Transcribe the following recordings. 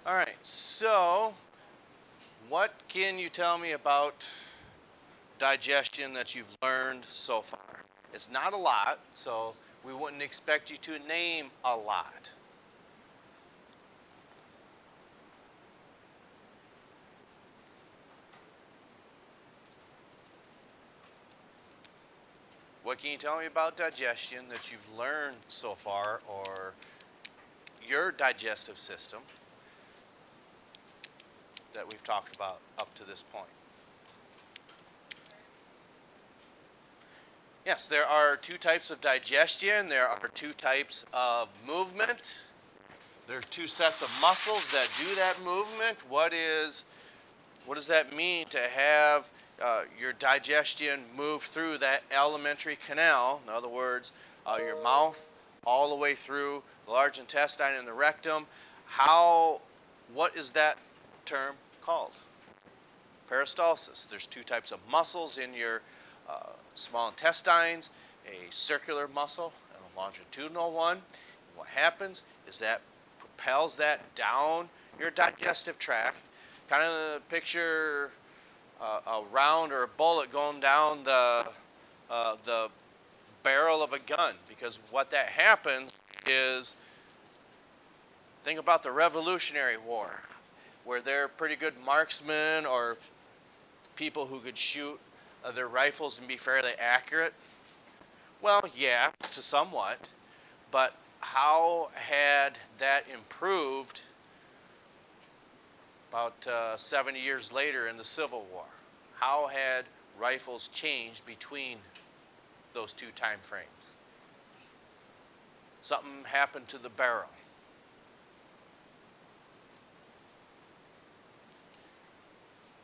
All right, so what can you tell me about digestion that you've learned so far? It's not a lot, so we wouldn't expect you to name a lot. What can you tell me about digestion that you've learned so far, or your digestive system that we've talked about up to this point? Yes, there are two types of digestion. There are two types of movement. There are two sets of muscles that do that movement. What does that mean to have your digestion move through that alimentary canal? In other words, your mouth all the way through the large intestine and the rectum. What is that term called? Peristalsis. There's two types of muscles in your small intestines, a circular muscle and a longitudinal one. And what happens is that propels that down your digestive tract. Kind of picture a round or a bullet going down the barrel of a gun, because what that happens is, think about the Revolutionary War, where they're pretty good marksmen or people who could shoot their rifles and be fairly accurate. Well, yeah, to somewhat, but how had that improved about 70 years later in the Civil War? How had rifles changed between those two time frames? Something happened to the barrel.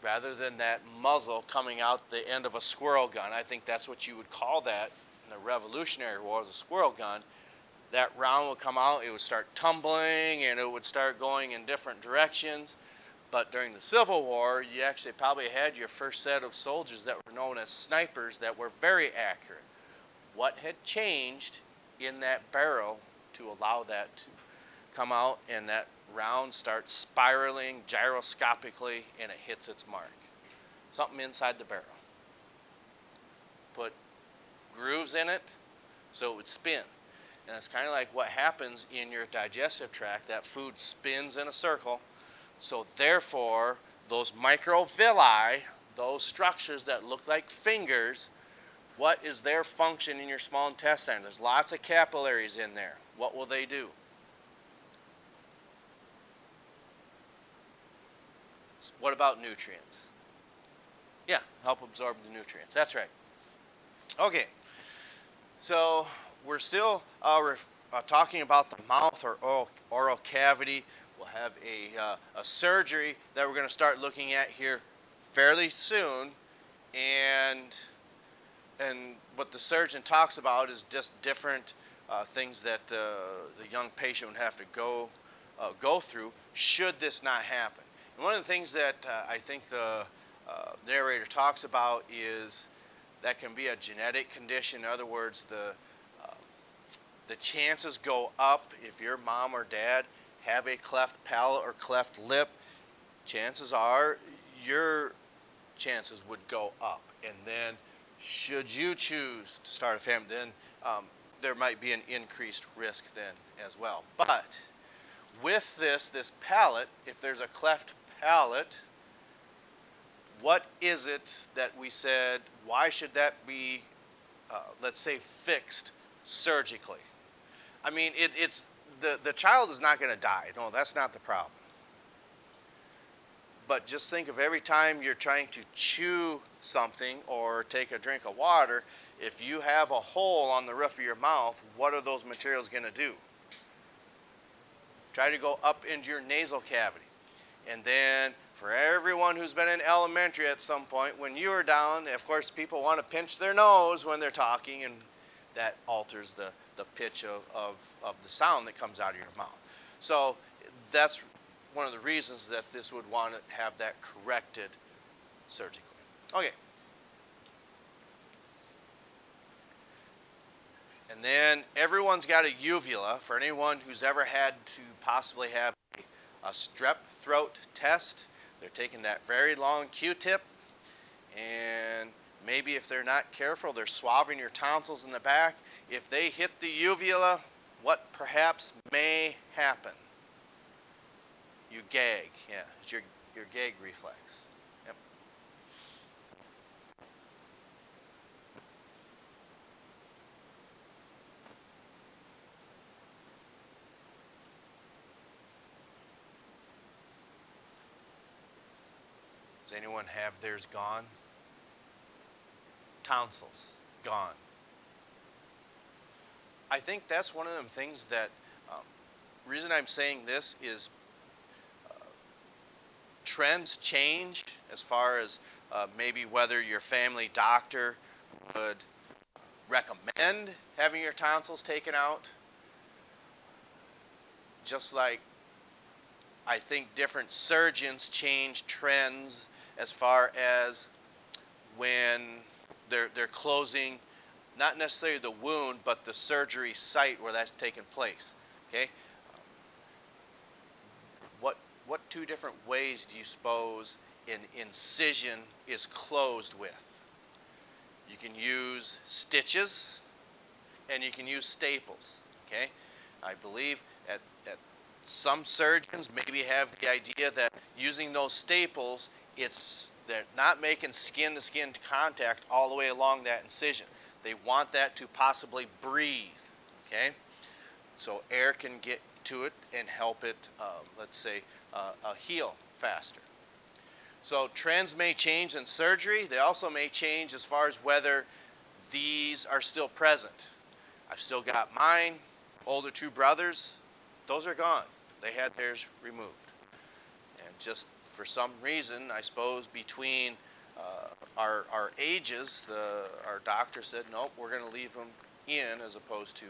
Rather than that muzzle coming out the end of a squirrel gun, I think that's what you would call that in the Revolutionary War, the squirrel gun. That round would come out, it would start tumbling, and it would start going in different directions. But during the Civil War, you actually probably had your first set of soldiers that were known as snipers that were very accurate. What had changed in that barrel to allow that to come out and that round starts spiraling gyroscopically and it hits its mark? Something inside the barrel. Put grooves in it so it would spin. And it's kind of like what happens in your digestive tract. That food spins in a circle. So therefore, those microvilli, those structures that look like fingers, what is their function in your small intestine? There's lots of capillaries in there. What will they do? What about nutrients? Yeah, help absorb the nutrients. That's right. Okay, so we're still talking about the mouth or oral cavity. We'll have a surgery that we're going to start looking at here fairly soon, and what the surgeon talks about is just different things that the young patient would have to go through should this not happen. And one of the things that I think the narrator talks about is that can be a genetic condition. In other words, the chances go up if your mom or dad have a cleft palate or cleft lip. Chances are your chances would go up. And then should you choose to start a family, then there might be an increased risk then as well. But with this palate, if there's a cleft palate, what is it that we said, why should that be, let's say, fixed surgically? I mean, it's the child is not going to die. No, that's not the problem. But just think of every time you're trying to chew something or take a drink of water, if you have a hole on the roof of your mouth, what are those materials going to do? Try to go up into your nasal cavity. And then for everyone who's been in elementary at some point, when you are down, of course, people want to pinch their nose when they're talking, and that alters the pitch of the sound that comes out of your mouth. So that's one of the reasons that this would want to have that corrected surgically. Okay. And then everyone's got a uvula. For anyone who's ever had to possibly have a strep throat test. They're taking that very long Q-tip, and maybe if they're not careful, they're swabbing your tonsils in the back. If they hit the uvula, what perhaps may happen? You gag. Yeah, it's your gag reflex. Yep. Does anyone have theirs gone? Tonsils gone. I think that's one of them things that, reason I'm saying this is trends change as far as maybe whether your family doctor would recommend having your tonsils taken out. Just like I think different surgeons change trends as far as when they're closing, not necessarily the wound, but the surgery site where that's taken place. Okay, what two different ways do you suppose an incision is closed with? You can use stitches, and you can use staples. Okay, I believe at some surgeons maybe have the idea that using those staples, they're not making skin-to-skin contact all the way along that incision. They want that to possibly breathe, okay? So air can get to it and help it, let's say, heal faster. So trends may change in surgery. They also may change as far as whether these are still present. I've still got mine, older two brothers. Those are gone. They had theirs removed. And just for some reason, I suppose between our ages, our doctor said, nope, we're going to leave them in as opposed to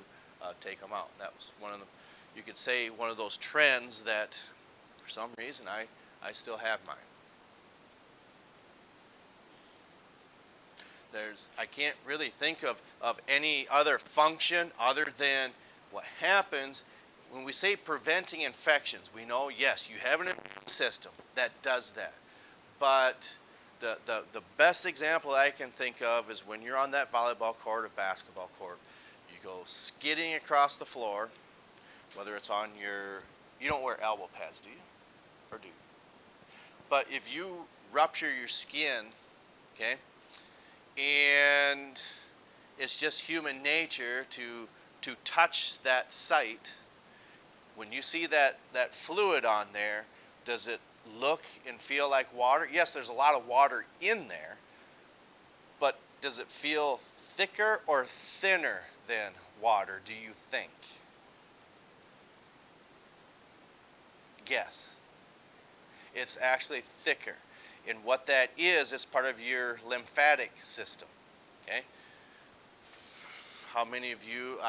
take them out. That was one of the, you could say, one of those trends that for some reason I still have mine. I can't really think of any other function other than what happens when we say preventing infections. We know, yes, you have an immune system that does that. But the best example I can think of is when you're on that volleyball court or basketball court, you go skidding across the floor, whether it's on you don't wear elbow pads, do you? Or do you? But if you rupture your skin, okay, and it's just human nature to touch that site. When you see that fluid on there, does it look and feel like water? Yes, there's a lot of water in there, but does it feel thicker or thinner than water, do you think? Guess. It's actually thicker. And what that is, it's part of your lymphatic system. Okay? How many of you,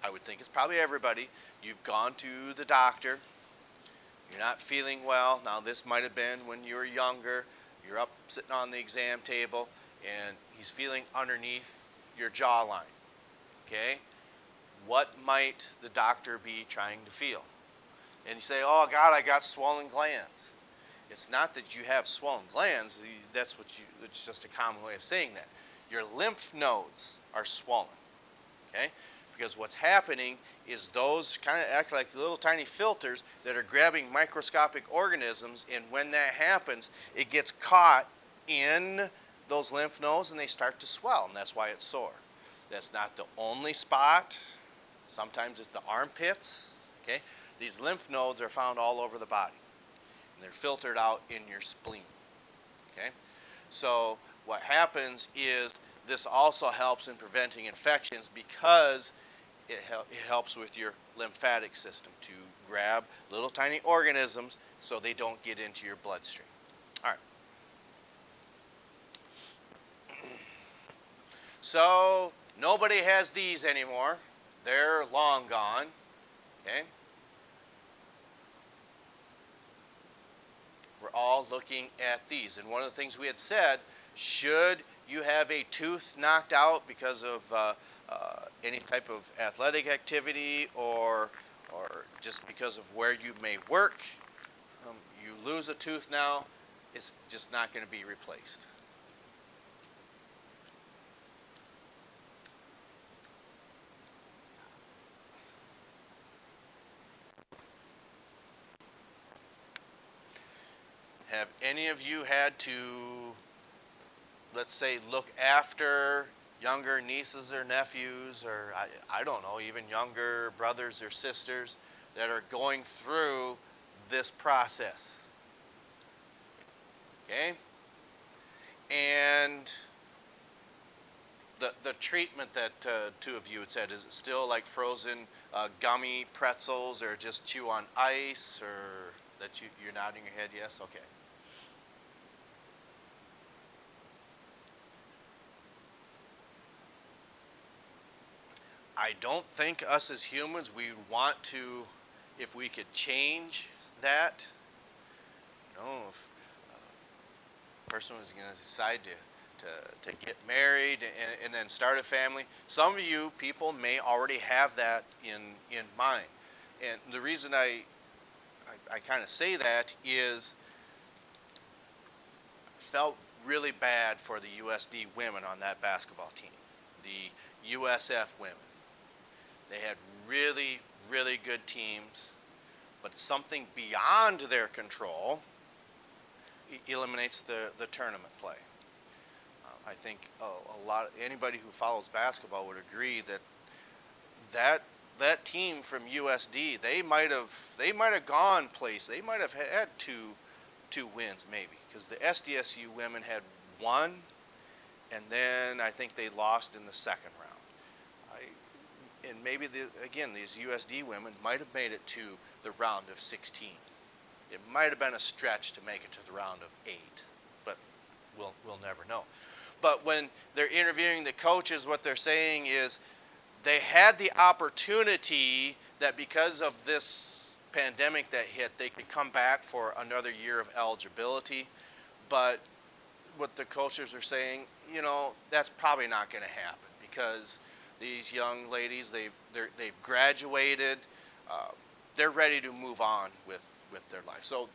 I would think it's probably everybody, you've gone to the doctor, you're not feeling well. Now this might have been when you were younger, you're up sitting on the exam table, and he's feeling underneath your jawline. Okay? What might the doctor be trying to feel? And you say, oh God, I got swollen glands. It's not that you have swollen glands. It's just a common way of saying that. Your lymph nodes are swollen, okay? Because what's happening is those kind of act like little tiny filters that are grabbing microscopic organisms, and when that happens, it gets caught in those lymph nodes and they start to swell, and that's why it's sore. That's not the only spot. Sometimes it's the armpits, okay? These lymph nodes are found all over the body. They're filtered out in your spleen. Okay? So what happens is this also helps in preventing infections because it helps with your lymphatic system to grab little tiny organisms so they don't get into your bloodstream. All right. So nobody has these anymore. They're long gone. Okay? We're all looking at these. And one of the things we had said, should you have a tooth knocked out because of any type of athletic activity or just because of where you may work, You lose a tooth now, it's just not going to be replaced. Have any of you had to, let's say, look after younger nieces or nephews, or I don't know, even younger brothers or sisters that are going through this process? Okay? And the treatment that two of you had said, is it still like frozen gummy pretzels, or just chew on ice, or that you're nodding your head yes? Okay. I don't think us as humans, we want to, if we could change that, if a person was going to decide to get married and then start a family, some of you people may already have that in mind. And the reason I kind of say that is, felt really bad for the USD women on that basketball team, the USF women. They had really, really good teams, but something beyond their control eliminates the tournament play. I think a lot, anybody who follows basketball would agree that that team from USD, they might have gone place. They might have had two wins maybe, because the SDSU women had one, and then I think they lost in the second round. And maybe again, these USD women might have made it to the round of 16. It might have been a stretch to make it to the round of 8, but we'll never know. But when they're interviewing the coaches, what they're saying is they had the opportunity that because of this pandemic that hit, they could come back for another year of eligibility. But what the coaches are saying, that's probably not going to happen, because these young ladies, they've graduated, they're ready to move on with their life. So,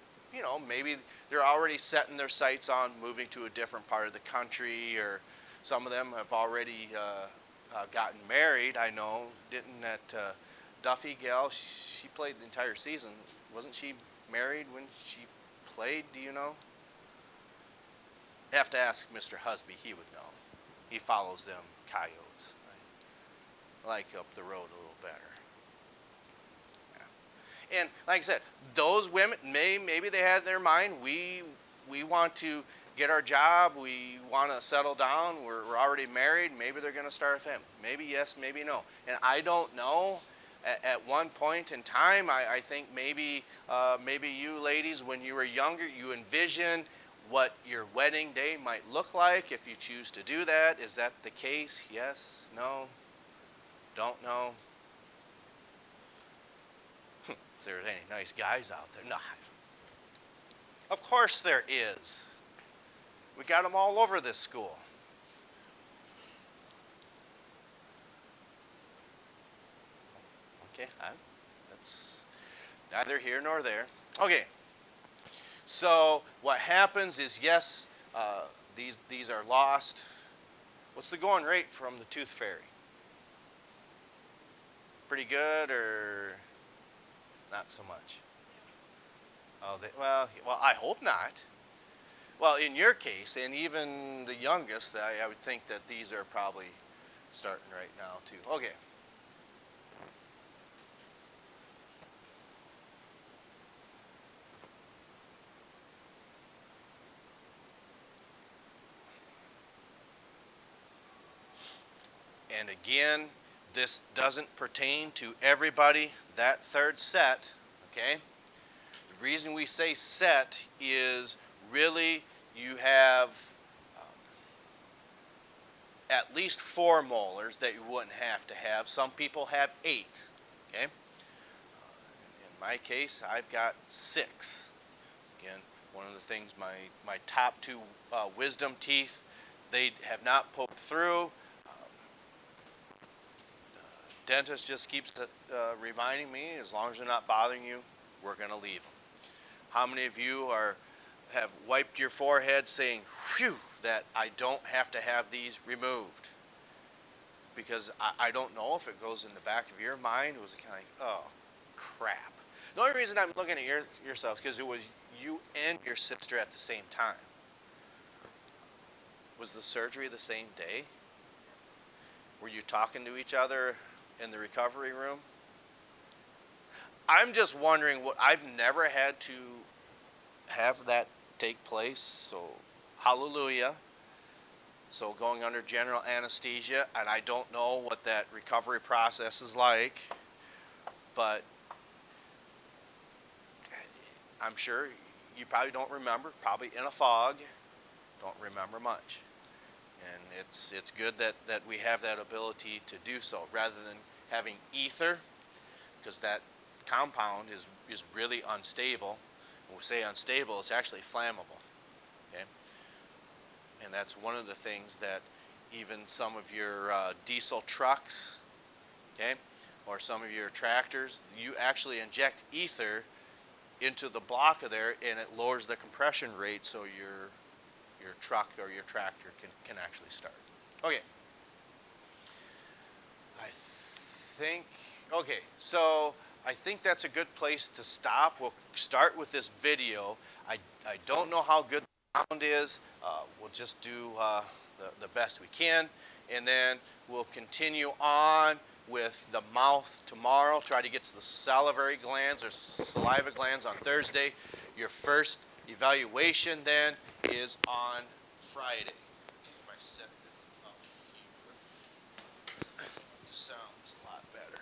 maybe they're already setting their sights on moving to a different part of the country, or some of them have already gotten married. I know, didn't that Duffy gal, she played the entire season. Wasn't she married when she played? Do you know? Have to ask Mr. Husby. He would know. He follows them Coyotes. I like up the road a little better. Yeah. And like I said, those women maybe they had in their mind, we want to get our job, we want to settle down, we're already married, maybe they're going to start a family. Maybe yes, maybe no. And I don't know. At one point in time, I think maybe you ladies, when you were younger, you envision what your wedding day might look like if you choose to do that. Is that the case? Yes? No? Don't know? If there's any nice guys out there. No. Of course there is. We got them all over this school. Okay, that's neither here nor there. Okay, so what happens is, yes, these are lost. What's the going rate from the Tooth Fairy? Pretty good, or not so much? Oh, well, I hope not. Well, in your case, and even the youngest, I would think that these are probably starting right now too. Okay. And again, this doesn't pertain to everybody. That third set, okay? The reason we say set is really you have at least 4 molars that you wouldn't have to have. Some people have 8, okay? In my case, I've got 6. Again, one of the things, my top 2 wisdom teeth, they have not poked through. Dentist just keeps reminding me, as long as they're not bothering you, we're going to leave them. How many of you have wiped your forehead saying, "Phew, that I don't have to have these removed"? Because I don't know if it goes in the back of your mind. It was kind of like, oh, crap. The only reason I'm looking at yourselves because it was you and your sister at the same time. Was the surgery the same day? Were you talking to each other in the recovery room? I'm just wondering what I've never had to have that take place, so hallelujah. So going under general anesthesia, and I don't know what that recovery process is like, but I'm sure you probably don't remember, probably in a fog, don't remember much. And it's good that we have that ability to do so rather than having ether, because that compound is really unstable. When we say unstable, it's actually flammable. Okay? And that's one of the things that even some of your diesel trucks, okay, or some of your tractors, you actually inject ether into the block of there, and it lowers the compression rate so your truck or your tractor can actually start. Okay. I think, okay, so I think that's a good place to stop. We'll start with this video. I don't know how good the sound is. We'll just do the best we can, and then we'll continue on with the mouth tomorrow. Try to get to the salivary glands or saliva glands on Thursday. Your first evaluation then is on Friday. If I set this up here, the sound's a lot better.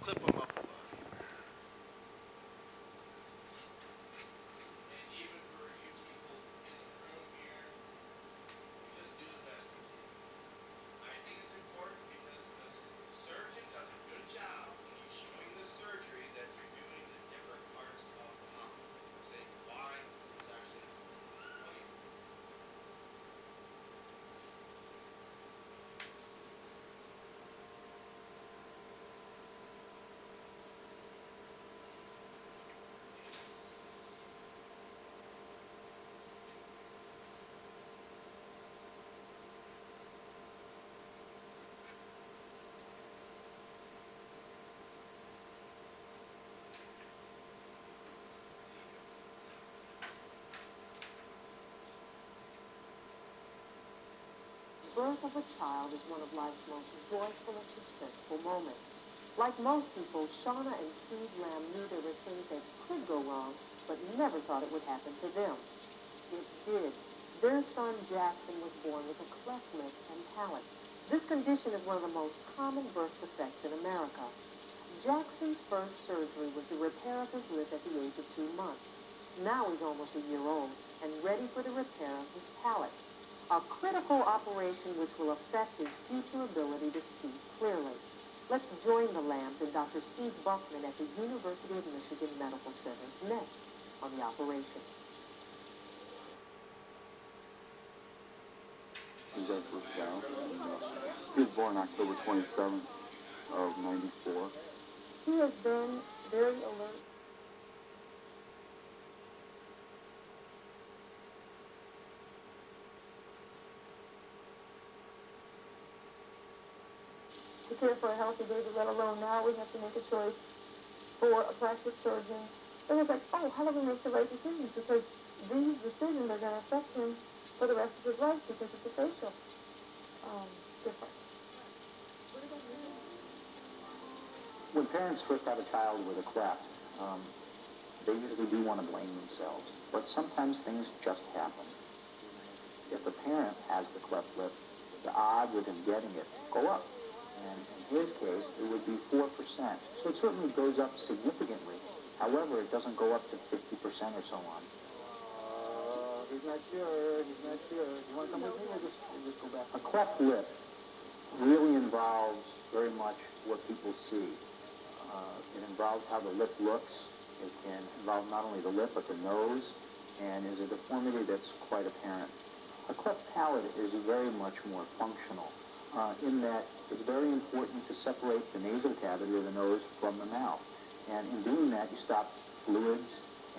Clip them up above here. And even for you people in the room here, we just do the best we can. I think it's important because the surgeon does a good job when he's showing the surgery that you're doing the different parts of the mouth. Say why it's actually okay. The birth of a child is one of life's most joyful and successful moments. Like most people, Shauna and Steve Lamb knew there were things that could go wrong, but never thought it would happen to them. It did. Their son Jackson was born with a cleft lip and palate. This condition is one of the most common birth defects in America. Jackson's first surgery was the repair of his lip at the age of 2 months. Now he's almost a year old and ready for the repair of his palate. A critical operation which will affect his future ability to speak clearly. Let's join the Lambs and Dr. Steve Buckman at the University of Michigan Medical Center next on the operation. He's our first child. He was born October 27th of 94. He has been very alert. To care for a healthy baby, let alone now we have to make a choice for a plastic surgeon. And it's like, oh, how do we make the right decisions? Because these decisions are going to affect him for the rest of his life because it's a facial difference. When parents first have a child with a cleft, they usually do want to blame themselves, but sometimes things just happen. If the parent has the cleft lip, the odds of him getting it go up. And in his case, it would be 4%. So it certainly goes up significantly. However, it doesn't go up to 50% or so on. He's not sure. He's not sure. You want to come with me or just go back? A cleft lip really involves very much what people see. It involves how the lip looks. It can involve not only the lip, but the nose, and is a deformity that's quite apparent. A cleft palate is very much more functional, in that it's very important to separate the nasal cavity or the nose from the mouth. And in doing that, you stop fluids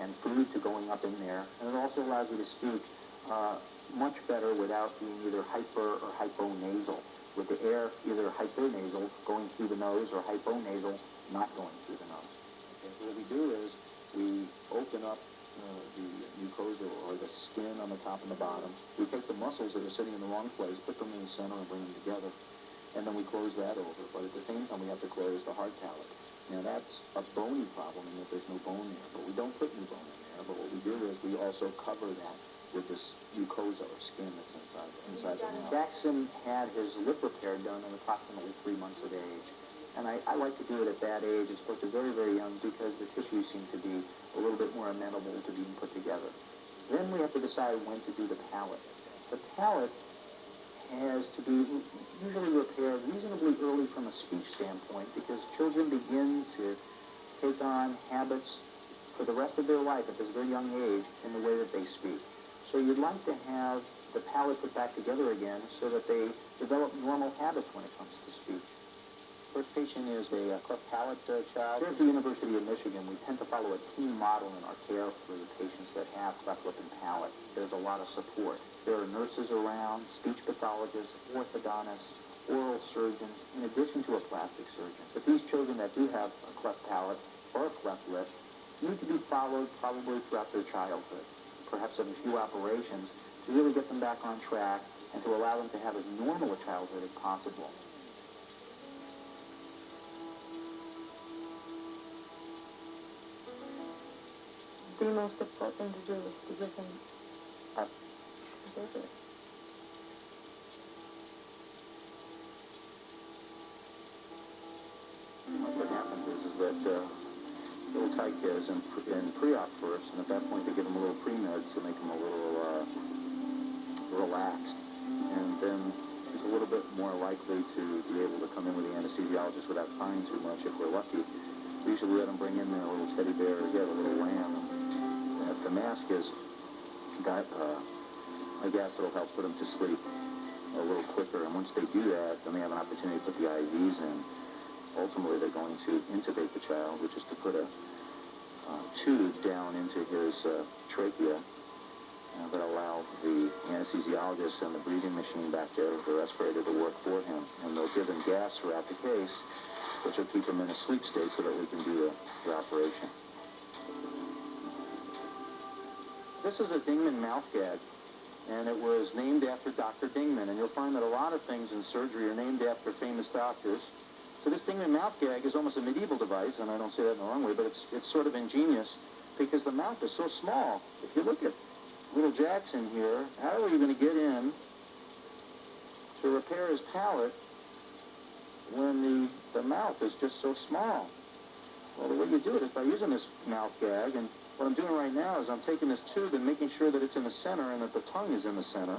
and food to going up in there, and it also allows you to speak much better without being either hyper or hyponasal, with the air either hypernasal going through the nose or hyponasal not going through the nose. Okay, so what we do is we open up the mucosa or the skin on the top and the bottom. We take the muscles that are sitting in the wrong place, put them in the center and bring them together, and then we close that over. But at the same time, we have to close the hard palate. Now that's a bony problem in that there's no bone there, but we don't put any bone in there. But what we do is we also cover that with this mucosa or skin that's inside the mouth. Jackson had his lip repair done at approximately 3 months of age. And I like to do it at that age, as opposed to very, very young, because the tissues seem to be a little bit more amenable to being put together. Then we have to decide when to do the palate. The palate has to be usually repaired reasonably early from a speech standpoint, because children begin to take on habits for the rest of their life at this very young age in the way that they speak. So you'd like to have the palate put back together again so that they develop normal habits when it comes to speech. First patient is a cleft palate child. Here at the University of Michigan, we tend to follow a team model in our care for the patients that have cleft lip and palate. There's a lot of support. There are nurses around, speech pathologists, orthodontists, oral surgeons, in addition to a plastic surgeon. But these children that do have a cleft palate or a cleft lip need to be followed probably throughout their childhood, perhaps of a few operations, to really get them back on track and to allow them to have as normal a childhood as possible. The most difficult thing to do is to give him a visit. What happens is that little tyke is in pre-op first, and at that point they give them a little pre-med to make them a little relaxed, and then he's a little bit more likely to be able to come in with the anesthesiologist without crying too much if we're lucky. We usually let them bring in their little teddy bear or get a little lamb. And if the mask has got a gas that'll help put them to sleep a little quicker, and once they do that, then they have an opportunity to put the IVs in. Ultimately, they're going to intubate the child, which is to put a tube down into his trachea that allow the anesthesiologist and the breathing machine back there, the respirator, to work for him. And they'll give him gas throughout the case, which will keep him in a sleep state so that we can do the operation. This is a Dingman mouth gag, and it was named after Dr. Dingman. And you'll find that a lot of things in surgery are named after famous doctors. So this Dingman mouth gag is almost a medieval device, and I don't say that in the wrong way, but it's sort of ingenious because the mouth is so small. If you look at little Jackson here, how are you going to get in to repair his palate when the mouth is just so small? Well, the way you do it is by using this mouth gag, and what I'm doing right now is I'm taking this tube and making sure that it's in the center and that the tongue is in the center.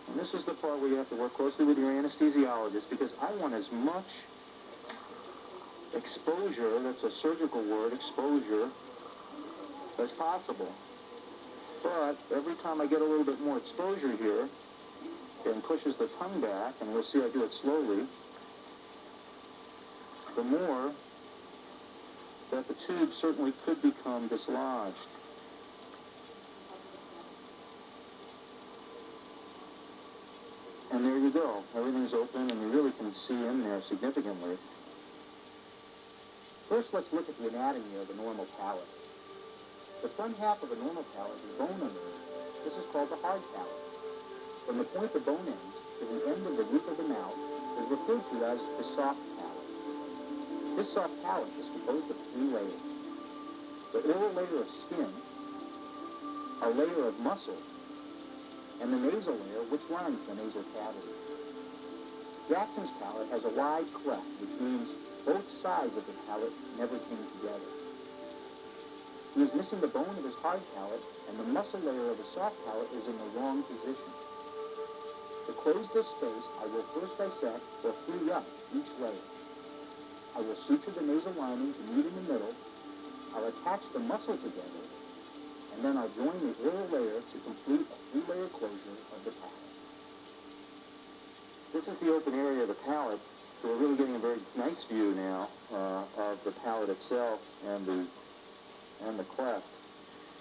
And this is the part where you have to work closely with your anesthesiologist, because I want as much exposure, that's a surgical word, exposure, as possible. But every time I get a little bit more exposure here, and pushes the tongue back, and you'll see I do it slowly, the more that the tube certainly could become dislodged. And there you go. Everything's open, and you really can see in there significantly. First, let's look at the anatomy of a normal palate. The front half of a normal palate is bone underneath. This is called the hard palate. From the point the bone ends to the end of the roof of the mouth is referred to as the soft palate. This soft palate is composed of 3 layers. The oral layer of skin, a layer of muscle, and the nasal layer, which lines the nasal cavity. Jackson's palate has a wide cleft, which means both sides of the palate never came together. He is missing the bone of his hard palate, and the muscle layer of the soft palate is in the wrong position. To close this space, I will first dissect or free up each layer. I will suture the nasal lining to meet in the middle. I'll attach the muscle together, and then I'll join the oral layer to complete a 3-layer closure of the palate. This is the open area of the palate, so we're really getting a very nice view now of the palate itself and and the cleft.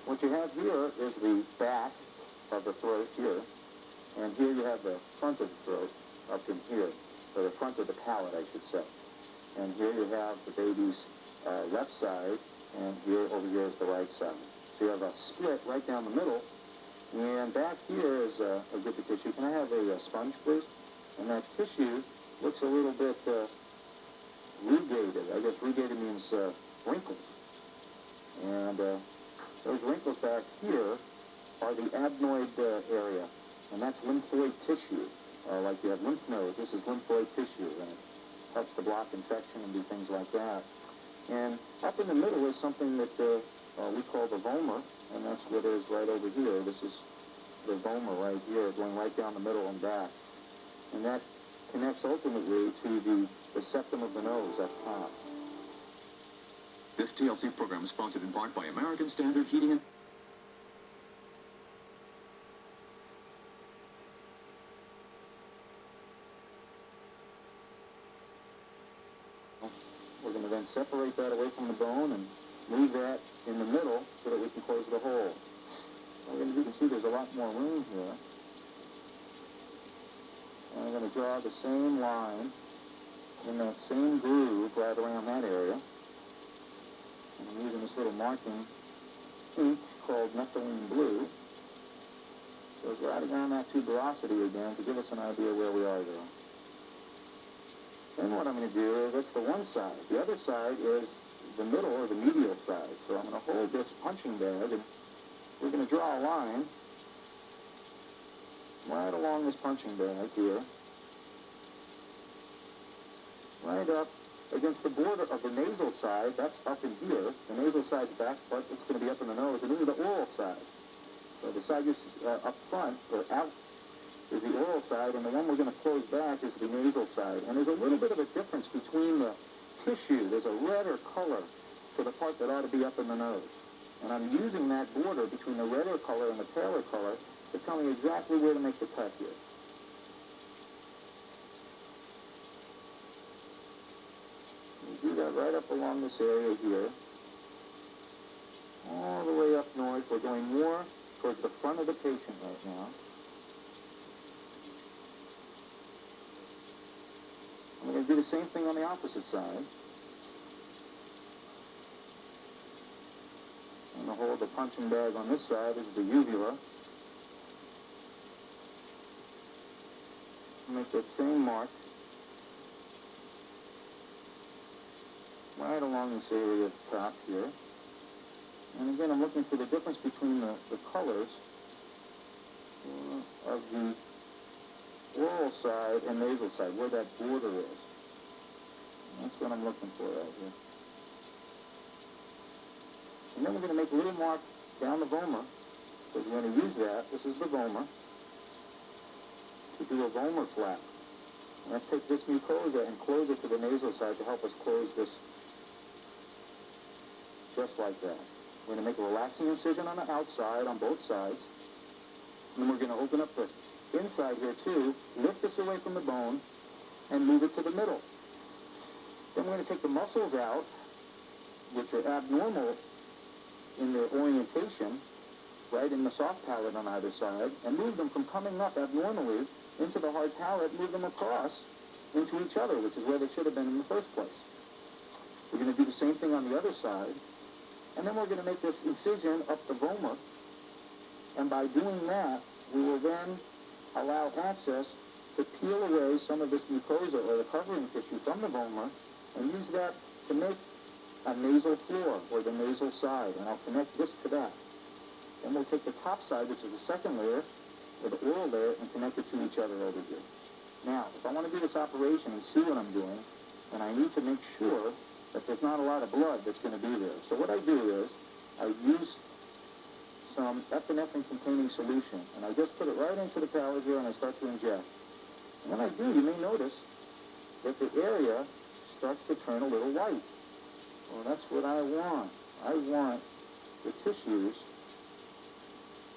What you have here is the back of the throat here, and here you have the front of the throat up in here, or the front of the palate, I should say. And here you have the baby's left side, and here over here is the right side. So you have a split right down the middle, and back here is a bit of tissue. Can I have a sponge, please? And that tissue looks a little bit rugated. I guess rugated means wrinkled. And those wrinkles back here are the adenoid area, and that's lymphoid tissue. Like you have lymph nodes, this is lymphoid tissue, and it helps to block infection and do things like that. And up in the middle is something that we call the vomer, and that's what is right over here. This is the vomer right here, going right down the middle and back. And that connects ultimately to the septum of the nose up top. This TLC program is sponsored in part by American Standard Heating and... We're going to then separate that away from the bone and leave that in the middle so that we can close the hole. You can see there's a lot more room here. And I'm going to draw the same line in that same groove right around that area. And I'm using this little marking ink called methylene blue. So it's right around that tuberosity again to give us an idea where we are there. Then what I'm going to do is, that's the one side. The other side is the middle or the medial side. So I'm going to hold this punching bag and we're going to draw a line right along this punching bag here, right up against the border of the nasal side. That's up in here. The nasal side's back, but it's going to be up in the nose, and this is the oral side. So the side just up front, or out, is the oral side, and the one we're going to close back is the nasal side. And there's a little bit of a difference between the tissue. There's a redder color to the part that ought to be up in the nose. And I'm using that border between the redder color and the paler color to tell me exactly where to make the cut here. We do that right up along this area here. All the way up north. We're going more towards the front of the patient right now. I'm going to do the same thing on the opposite side. I'm going to hold the punching bag on this side as the uvula. Make that same mark right along this area at the top here. And again, I'm looking for the difference between the colors of the oral side and nasal side, where that border is. And that's what I'm looking for right here. And then we're going to make a little mark down the vomer, because we're going to use that. This is the vomer, to do a vomer flap. And let's take this mucosa and close it to the nasal side to help us close this just like that. We're going to make a relaxing incision on the outside, on both sides. And then we're going to open up the inside here too, lift this away from the bone, and move it to the middle. Then we're going to take the muscles out, which are abnormal in their orientation, right in the soft palate on either side, and move them from coming up abnormally into the hard palate, move them across into each other, which is where they should have been in the first place. We're going to do the same thing on the other side, and then we're going to make this incision up the vomer, and by doing that, we will then allow access to peel away some of this mucosa or the covering tissue from the vomer and use that to make a nasal floor or the nasal side, and I'll connect this to that. Then we'll take the top side, which is the second layer, or the oral layer, and connect it to each other over here. Now, if I want to do this operation and see what I'm doing, then I need to make sure that there's not a lot of blood that's going to be there. So what I do is I use some epinephrine-containing solution, and I just put it right into the palate here, and I start to inject. And when I do, you may notice that the area starts to turn a little white. Well, that's what I want. I want the tissues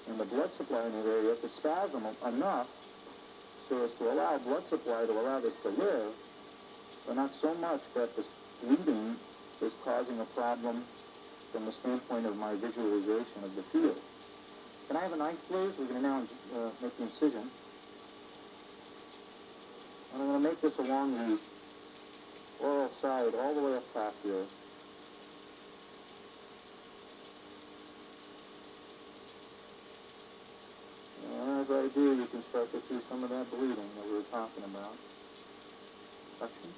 and the blood supply in the area to spasm enough so as to allow blood supply to allow this to live, but not so much that this bleeding is causing a problem from the standpoint of my visualization of the field. Can I have a knife, please? We're going to now make the incision. And I'm going to make this along the oral side all the way up top here. And as I do, you can start to see some of that bleeding that we were talking about. Suction.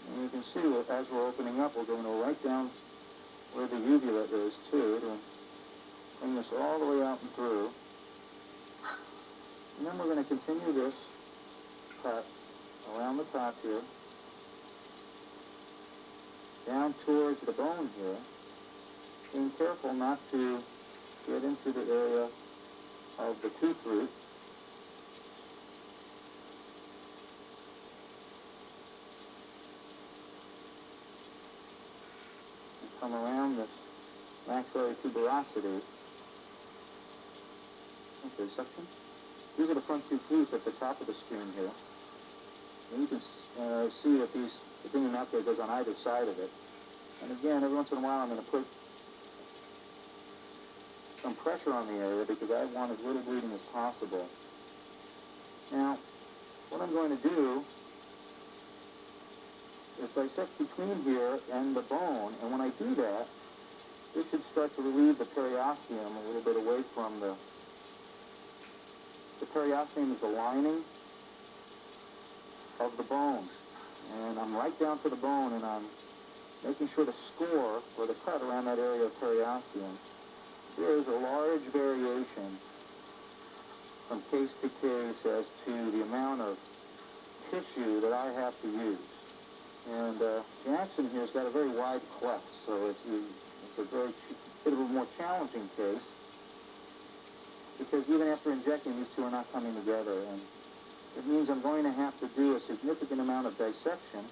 And you can see that as we're opening up, we're going to go right down where the uvula is too, to bring this all the way out and through. And then we're going to continue this cut around the top here, down towards the bone here, being careful not to get into the area of the tooth root. And come around this maxillary tuberosity. Okay, suction. These are the front two teeth at the top of the screen here. And you can see that the thing out there goes on either side of it. And again, every once in a while I'm going to put some pressure on the area because I want as little bleeding as possible. Now, what I'm going to do is dissect between here and the bone, and when I do that, this should start to relieve the periosteum a little bit away from the periosteum is the lining of the bone. And I'm right down to the bone, and I'm making sure to score or the cut around that area of periosteum. There is a large variation from case to case as to the amount of tissue that I have to use. And Jackson here has got a very wide cleft, so it's a very bit of a more challenging case because even after injecting, these two are not coming together. And it means I'm going to have to do a significant amount of dissection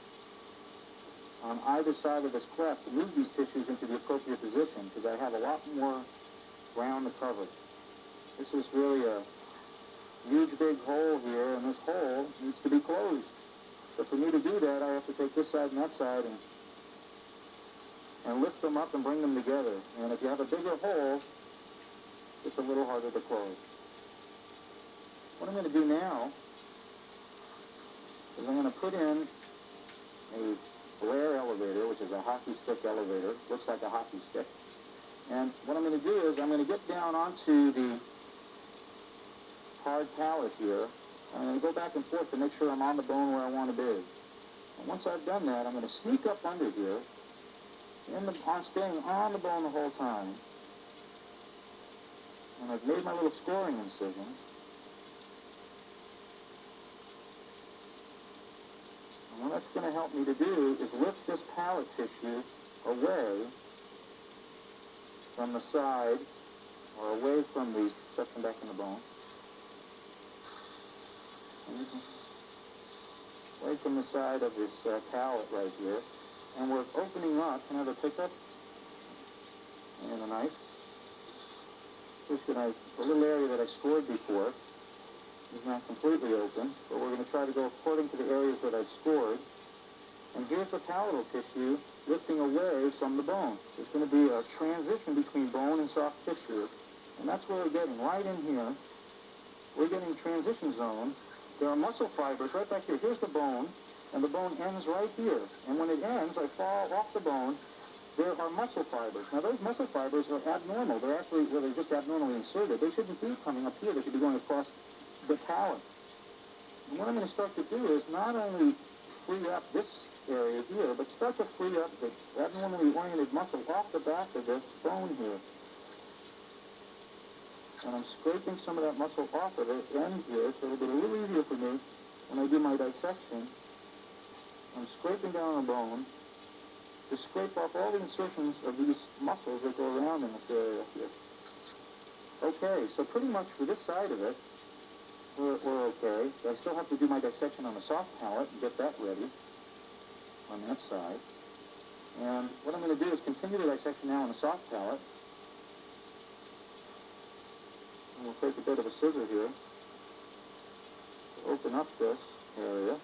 on either side of this cleft to move these tissues into the appropriate position because I have a lot more ground to cover. This is really a huge big hole here, and this hole needs to be closed. But for me to do that, I have to take this side and that side and lift them up and bring them together. And if you have a bigger hole, it's a little harder to close. What I'm going to do now is I'm going to put in a Blair elevator, which is a hockey stick elevator. Looks like a hockey stick. And what I'm going to do is I'm going to get down onto the hard palate here. I'm going to go back and forth to make sure I'm on the bone where I want to be. And once I've done that, I'm going to sneak up under here, staying on the bone the whole time. And I've made my little scoring incision. And what that's going to help me to do is lift this palate tissue away from the side, or away from the section back in the bone. Away from the side of this palate right here. And we're opening up another pickup and a knife. The little area that I scored before is not completely open, but we're going to try to go according to the areas that I've scored. And here's the palatal tissue lifting away from the bone. There's going to be a transition between bone and soft tissue, and that's where we're getting right in here. We're getting transition zone. There are muscle fibers right back here. Here's the bone, and the bone ends right here. And when it ends, I fall off the bone. There are muscle fibers. Now, those muscle fibers are abnormal. They're actually, well, they're just abnormally inserted. They shouldn't be coming up here. They should be going across the palate. And what I'm going to start to do is not only free up this area here, but start to free up the abnormally oriented muscle off the back of this bone here. And I'm scraping some of that muscle off of the end here, so it'll be a little easier for me when I do my dissection. I'm scraping down the bone to scrape off all the insertions of these muscles that go around in this area here. Okay, so pretty much for this side of it, we're okay. I still have to do my dissection on the soft palate and get that ready on that side. And what I'm going to do is continue the dissection now on the soft palate. we'll take a bit of a scissor here to open up this area.